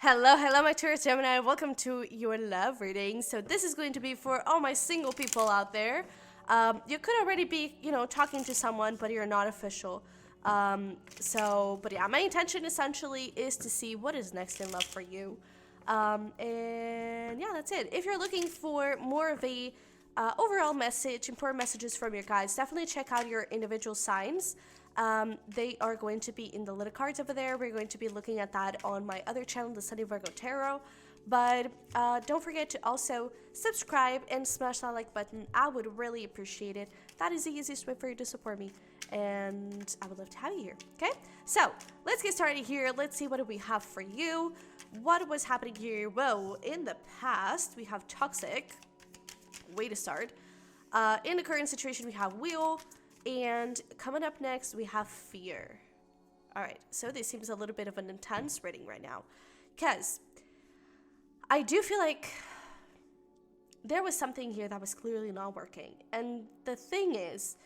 Hello, my Taurus-Gemini. Welcome to your love reading. So this is going to be for all my single people out there. You could already be, talking to someone, but you're not official. But yeah, my intention essentially is to see what is next in love for you. And yeah, that's it. If you're looking for more of a overall message, important messages from your guides, definitely check out your individual signs. They are going to be in the little cards over there. We're going to be looking at that on my other channel, the Sunny Virgo Tarot. But don't forget to also subscribe and smash that like button. I would really appreciate it. That is the easiest way for you to support me. And I would love to have you here. Okay? So let's get started here. Let's see what do we have for you. What was happening here? Well, in the past, we have toxic. Way to start. In the current situation, we have wheel. And coming up next, we have fear. All right, so this seems a little bit of an intense reading right now, because I do feel like there was something here that was clearly not working. And the thing is,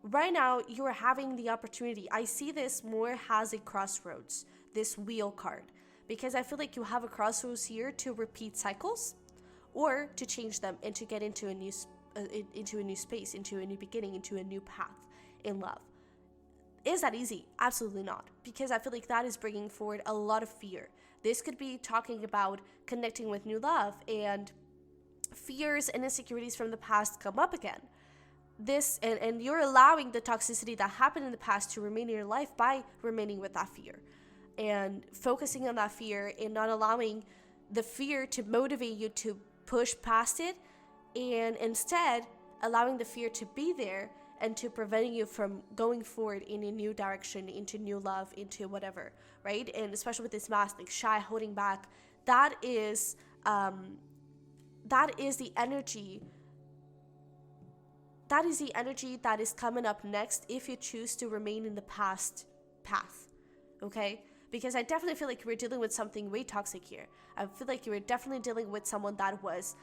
right now, you are having the opportunity. I see this more as a crossroads, this wheel card, because I feel like you have a crossroads here to repeat cycles or to change them and to get into a new space, into a new beginning, into a new path in love. Is that easy? Absolutely not, because I feel like that is bringing forward a lot of fear. This could be talking about connecting with new love, and fears and insecurities from the past come up again. And you're allowing the toxicity that happened in the past to remain in your life by remaining with that fear and focusing on that fear and not allowing the fear to motivate you to push past it, and instead allowing the fear to be there and to preventing you from going forward in a new direction, into new love, into whatever, right? And especially with this mask, like shy, holding back, that is the energy. That is the energy that is coming up next if you choose to remain in the past path, okay? Because I definitely feel like we're dealing with something way toxic here. I feel like you were definitely dealing with someone that was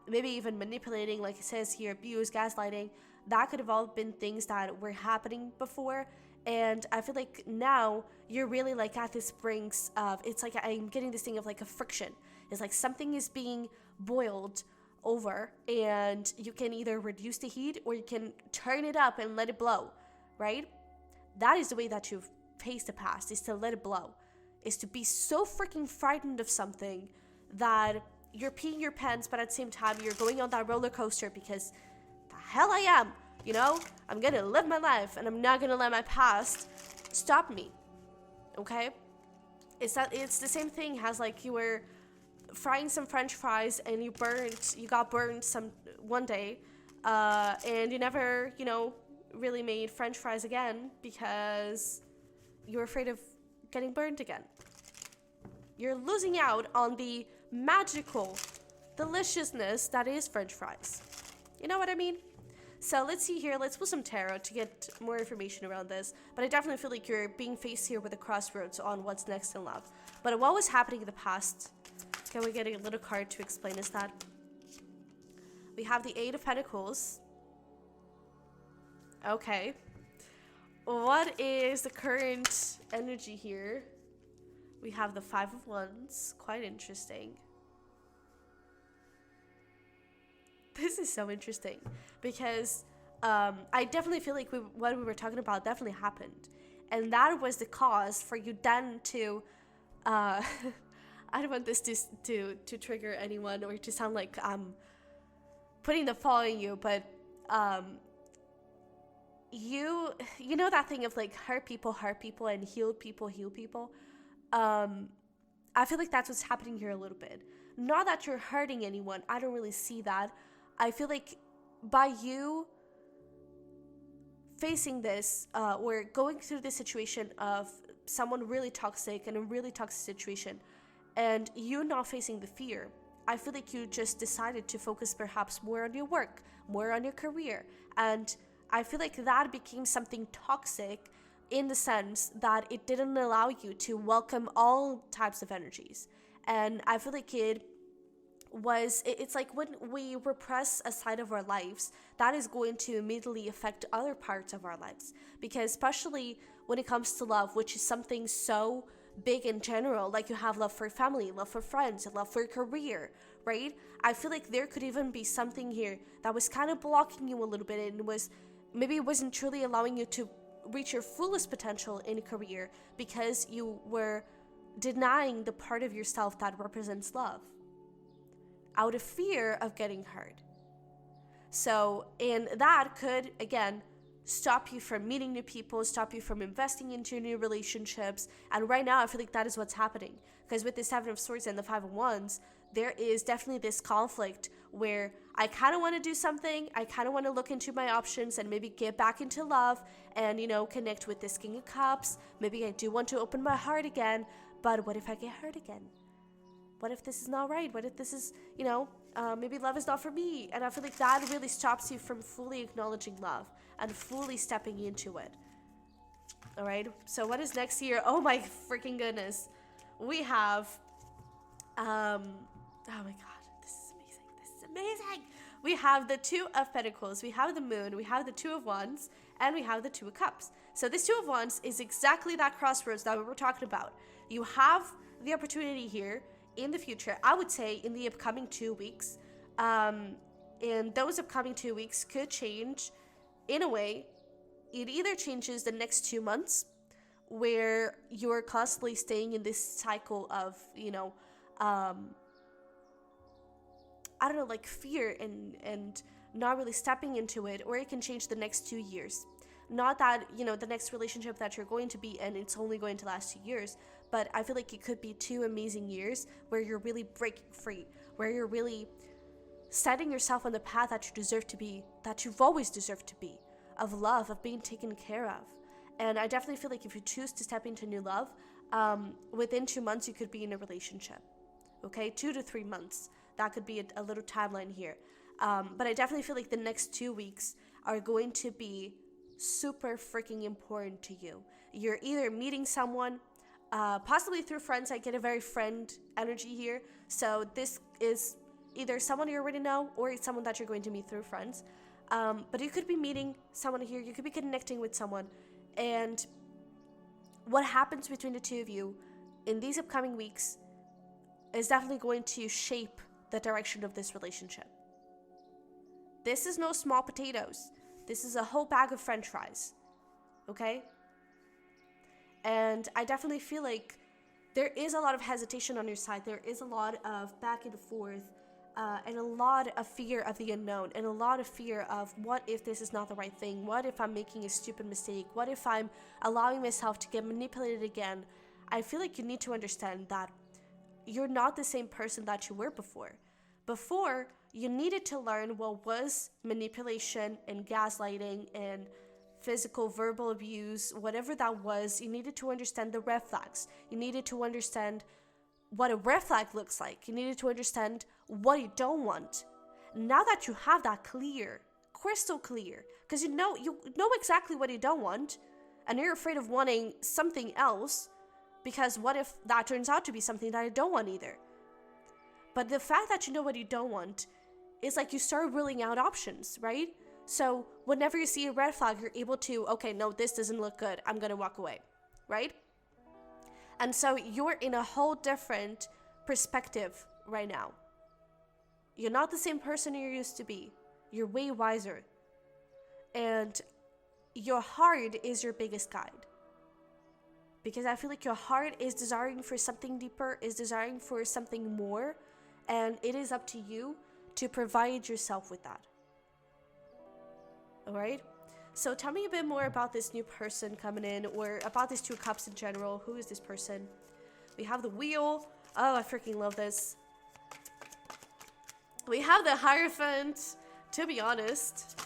maybe even manipulating, like it says here, abuse, gaslighting. That could have all been things that were happening before. And I feel like now you're really like at this brink of, it's like I'm getting this thing of like a friction. It's like something is being boiled over, and you can either reduce the heat or you can turn it up and let it blow, right? That is the way that you face the past, is to let it blow, is to be so freaking frightened of something that you're peeing your pants, but at the same time you're going on that roller coaster because the hell I am, I'm gonna live my life and I'm not gonna let my past stop me. Okay? It's the same thing as like you were frying some French fries and you got burned one day, and you never, really made French fries again because you were afraid of getting burned again. You're losing out on the magical deliciousness that is French fries. You know what I mean? So let's see here. Let's pull some tarot to get more information around this. But I definitely feel like you're being faced here with a crossroads on what's next in love. But what was happening in the past? Can we get a little card to explain us that? We have the Eight of Pentacles. Okay. What is the current energy here? We have the Five of Wands. Quite interesting. This is so interesting because I definitely feel like what we were talking about definitely happened. And that was the cause for you then to... I don't want this to trigger anyone or to sound like I'm putting the fault in you, but you know that thing of like hurt people, and heal people. I feel like that's what's happening here a little bit. Not that you're hurting anyone. I don't really see that. I feel like by you facing this or going through this situation of someone really toxic in a really toxic situation and you not facing the fear, I feel like you just decided to focus perhaps more on your work, more on your career. And I feel like that became something toxic in the sense that it didn't allow you to welcome all types of energies. And I feel like it's like when we repress a side of our lives, that is going to immediately affect other parts of our lives. Because especially when it comes to love, which is something so big in general. Like you have love for family, love for friends, love for career, right? I feel like there could even be something here that was kind of blocking you a little bit, and maybe it wasn't truly allowing you to reach your fullest potential in career because you were denying the part of yourself that represents love out of fear of getting hurt. So, and that could, again, stop you from meeting new people, stop you from investing into new relationships. And right now, I feel like that is what's happening. Because with the Seven of Swords and the Five of Wands, there is definitely this conflict where I kind of want to do something, I kind of want to look into my options and maybe get back into love and, connect with this King of Cups. Maybe I do want to open my heart again, but what if I get hurt again? What if this is not right? What if this is, maybe love is not for me? And I feel like that really stops you from fully acknowledging love and fully stepping into it. All right. So what is next here? Oh my freaking goodness. We have, oh my God, this is amazing. This is amazing. We have the Two of Pentacles. We have the Moon. We have the Two of Wands, and we have the Two of Cups. So this Two of Wands is exactly that crossroads that we were talking about. You have the opportunity here in the future, I would say in the upcoming 2 weeks, and those upcoming 2 weeks could change in a way. It either changes the next 2 months where you're constantly staying in this cycle of, I don't know, like fear and not really stepping into it, or it can change the next 2 years. Not that, the next relationship that you're going to be in, it's only going to last 2 years, but I feel like it could be 2 amazing years where you're really breaking free, where you're really setting yourself on the path that you deserve to be, that you've always deserved to be, of love, of being taken care of. And I definitely feel like if you choose to step into new love, within 2 months, you could be in a relationship, okay? 2 to 3 months. That could be a little timeline here. But I definitely feel like the next 2 weeks are going to be super freaking important to you. You're either meeting someone, possibly through friends. I get a very friend energy here. So this is either someone you already know or it's someone that you're going to meet through friends. But you could be meeting someone here. You could be connecting with someone. And what happens between the two of you in these upcoming weeks is definitely going to shape the direction of this relationship. This is no small potatoes. This is a whole bag of French fries, okay? And I definitely feel like there is a lot of hesitation on your side. There is a lot of back and forth, and a lot of fear of the unknown, and a lot of fear of what if this is not the right thing? What if I'm making a stupid mistake? What if I'm allowing myself to get manipulated again? I feel like you need to understand that you're not the same person that you were before. Before, you needed to learn what was manipulation and gaslighting and physical, verbal abuse, whatever that was. You needed to understand the red flags. You needed to understand what a red flag looks like. You needed to understand what you don't want. Now that you have that clear, crystal clear, because you know exactly what you don't want, and you're afraid of wanting something else, because what if that turns out to be something that I don't want either? But the fact that you know what you don't want is like you start ruling out options, right? So whenever you see a red flag, you're able to, okay, no, this doesn't look good. I'm going to walk away, right? And so you're in a whole different perspective right now. You're not the same person you used to be. You're way wiser. And your heart is your biggest guide. Because I feel like your heart is desiring for something deeper, is desiring for something more. And it is up to you to provide yourself with that. All right? So tell me a bit more about this new person coming in, or about these Two Cups in general. Who is this person? We have the Wheel. Oh, I freaking love this. We have the Hierophant. To be honest,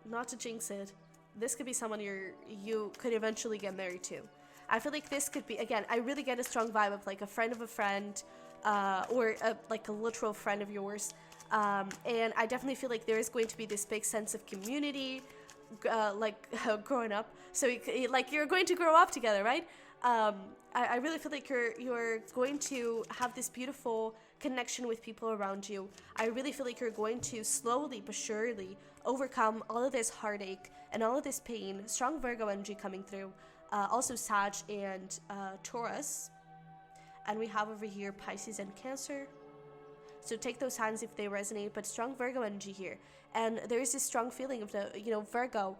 not to jinx it, this could be someone you could eventually get married to. I feel like this could be, again, I really get a strong vibe of like a friend of a friend, or like a literal friend of yours. And I definitely feel like there is going to be this big sense of community, growing up. So you're going to grow up together, right? I really feel like you're going to have this beautiful connection with people around you. I really feel like you're going to slowly but surely overcome all of this heartache and all of this pain. Strong Virgo energy coming through. also Sag and Taurus. And we have over here Pisces and Cancer. So take those signs if they resonate, but strong Virgo energy here. And there is this strong feeling of the, Virgo,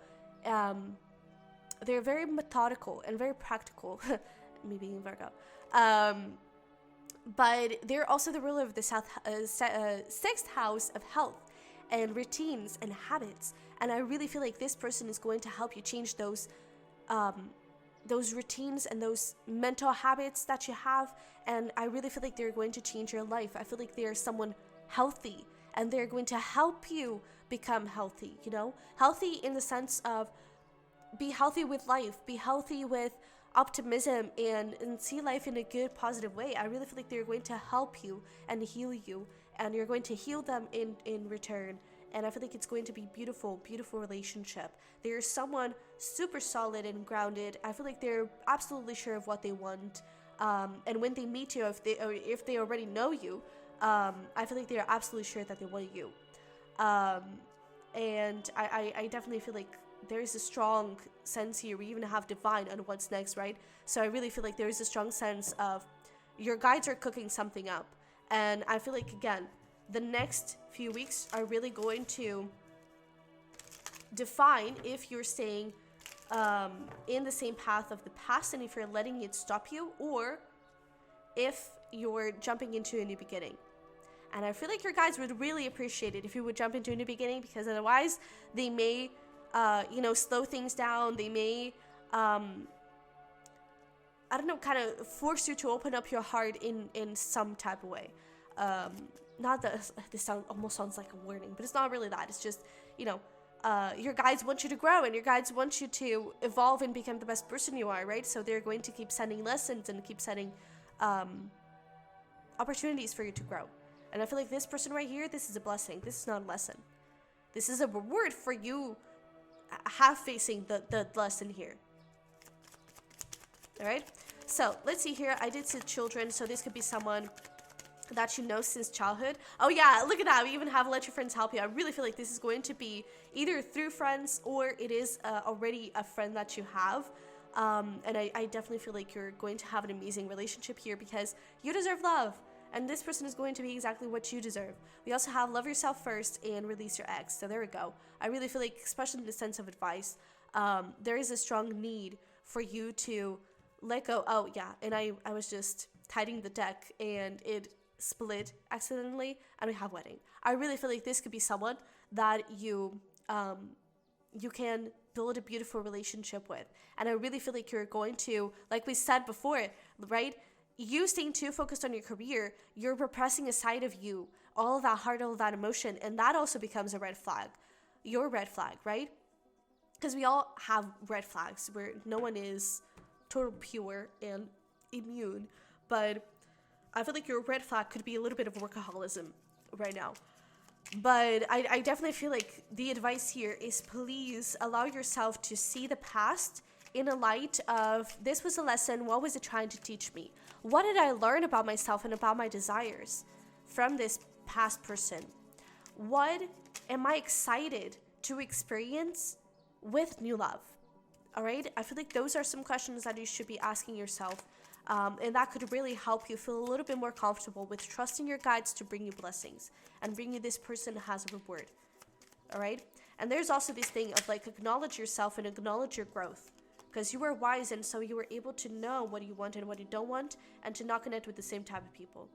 they're very methodical and very practical, me being Virgo. But they're also the ruler of the sixth house of health and routines and habits. And I really feel like this person is going to help you change those routines and those mental habits that you have. And I really feel like they're going to change your life. I feel like they're someone healthy, and they're going to help you become healthy, healthy in the sense of be healthy with life, be healthy with optimism, and see life in a good, positive way. I really feel like they're going to help you and heal you, and you're going to heal them in return. And I feel like it's going to be beautiful, beautiful relationship. They're someone super solid and grounded. I feel like they're absolutely sure of what they want. And when they meet you, if they already know you, I feel like they're absolutely sure that they want you. And I definitely feel like there is a strong sense here. We even have divine on what's next, right? So I really feel like there is a strong sense of your guides are cooking something up. And I feel like, again, the next few weeks are really going to define if you're staying in the same path of the past and if you're letting it stop you, or if you're jumping into a new beginning. And I feel like your guides would really appreciate it if you would jump into a new beginning, because otherwise they may slow things down. They may kind of force you to open up your heart in some type of way. Not that this almost sounds like a warning, but it's not really that. It's just, your guides want you to grow, and your guides want you to evolve and become the best person you are, right? So they're going to keep sending lessons and keep sending opportunities for you to grow. And I feel like this person right here, this is a blessing. This is not a lesson. This is a reward for you facing the lesson here. All right. So let's see here. I did see children. So this could be someone that you know since childhood. Oh yeah, look at that. We even have let your friends help you. I really feel like this is going to be either through friends, or it is already a friend that you have. And I definitely feel like you're going to have an amazing relationship here, because you deserve love. And this person is going to be exactly what you deserve. We also have love yourself first and release your ex. So there we go. I really feel like, especially in the sense of advice, there is a strong need for you to let go. Oh yeah, and I was just tidying the deck and it split accidentally, and we have wedding. I really feel like this could be someone that you can build a beautiful relationship with. And I really feel like you're going to, like we said before, right? You staying too focused on your career, you're repressing a side of you, all of that heart, all of that emotion, and that also becomes a red flag. Your red flag, right? Because we all have red flags where no one is total pure and immune, but I feel like your red flag could be a little bit of workaholism right now. But I definitely feel like the advice here is, please allow yourself to see the past in a light of, this was a lesson, what was it trying to teach me? What did I learn about myself and about my desires from this past person? What am I excited to experience with new love? All right, I feel like those are some questions that you should be asking yourself. And that could really help you feel a little bit more comfortable with trusting your guides to bring you blessings and bring you this person that has a reward. All right. And there's also this thing of like, acknowledge yourself and acknowledge your growth, because you were wise, and so you were able to know what you want and what you don't want, and to not connect with the same type of people.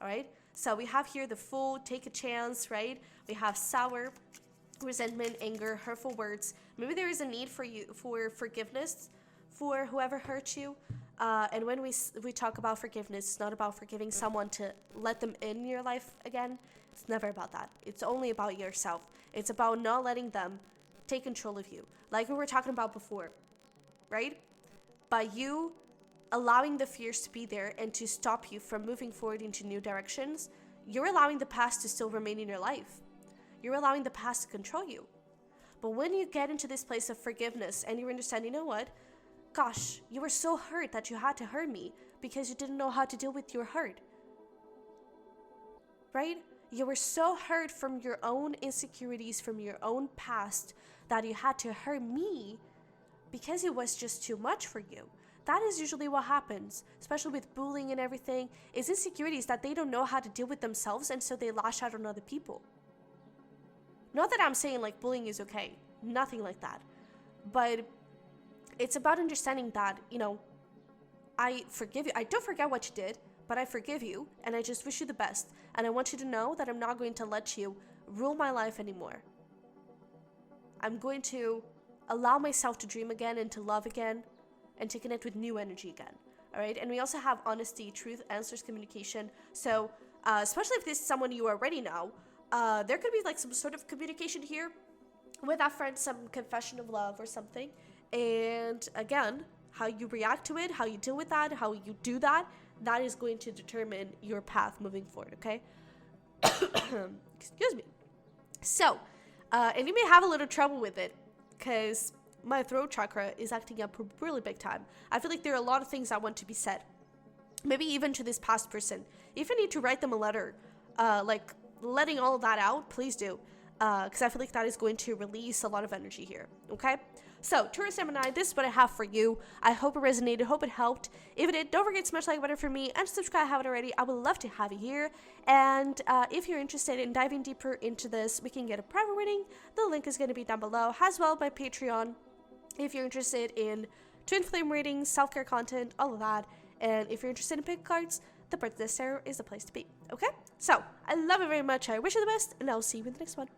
All right. So we have here the Fool, take a chance, right? We have sour, resentment, anger, hurtful words. Maybe there is a need for you for forgiveness for whoever hurt you. And when we talk about forgiveness, it's not about forgiving someone to let them in your life again. It's never about that. It's only about yourself. It's about not letting them take control of you, like we were talking about before, right? By you allowing the fears to be there and to stop you from moving forward into new directions, you're allowing the past to still remain in your life. You're allowing the past to control you. But when you get into this place of forgiveness and you understand, you know what? Gosh, you were so hurt that you had to hurt me because you didn't know how to deal with your hurt. Right? You were so hurt from your own insecurities, from your own past, that you had to hurt me because it was just too much for you. That is usually what happens, especially with bullying and everything, is insecurities that they don't know how to deal with themselves, and so they lash out on other people. Not that I'm saying like bullying is okay, nothing like that. But it's about understanding that, you know, I forgive you. I don't forget what you did, but I forgive you, and I just wish you the best. And I want you to know that I'm not going to let you rule my life anymore. I'm going to allow myself to dream again and to love again and to connect with new energy again. All right. And we also have honesty, truth, answers, communication. So especially if this is someone you already know, there could be like some sort of communication here with that friend, some confession of love or something. And again, how you react to it, how you deal with that, how you do that, that is going to determine your path moving forward. Okay. Excuse me. So, and you may have a little trouble with it because my throat chakra is acting up really big time. I feel like there are a lot of things that want to be said. Maybe even to this past person. If you need to write them a letter, like letting all of that out, please do. Because I feel like that is going to release a lot of energy here. Okay? So, Taurus Gemini, this is what I have for you. I hope it resonated. Hope it helped. If it did, don't forget to smash the like button for me and subscribe if you haven't already. I would love to have you here. And if you're interested in diving deeper into this, we can get a private reading. The link is going to be down below, as well my Patreon. If you're interested in twin flame readings, self-care content, all of that. And if you're interested in pick cards, the Birthday Tarot is the place to be. Okay? So, I love it very much. I wish you the best, and I'll see you in the next one.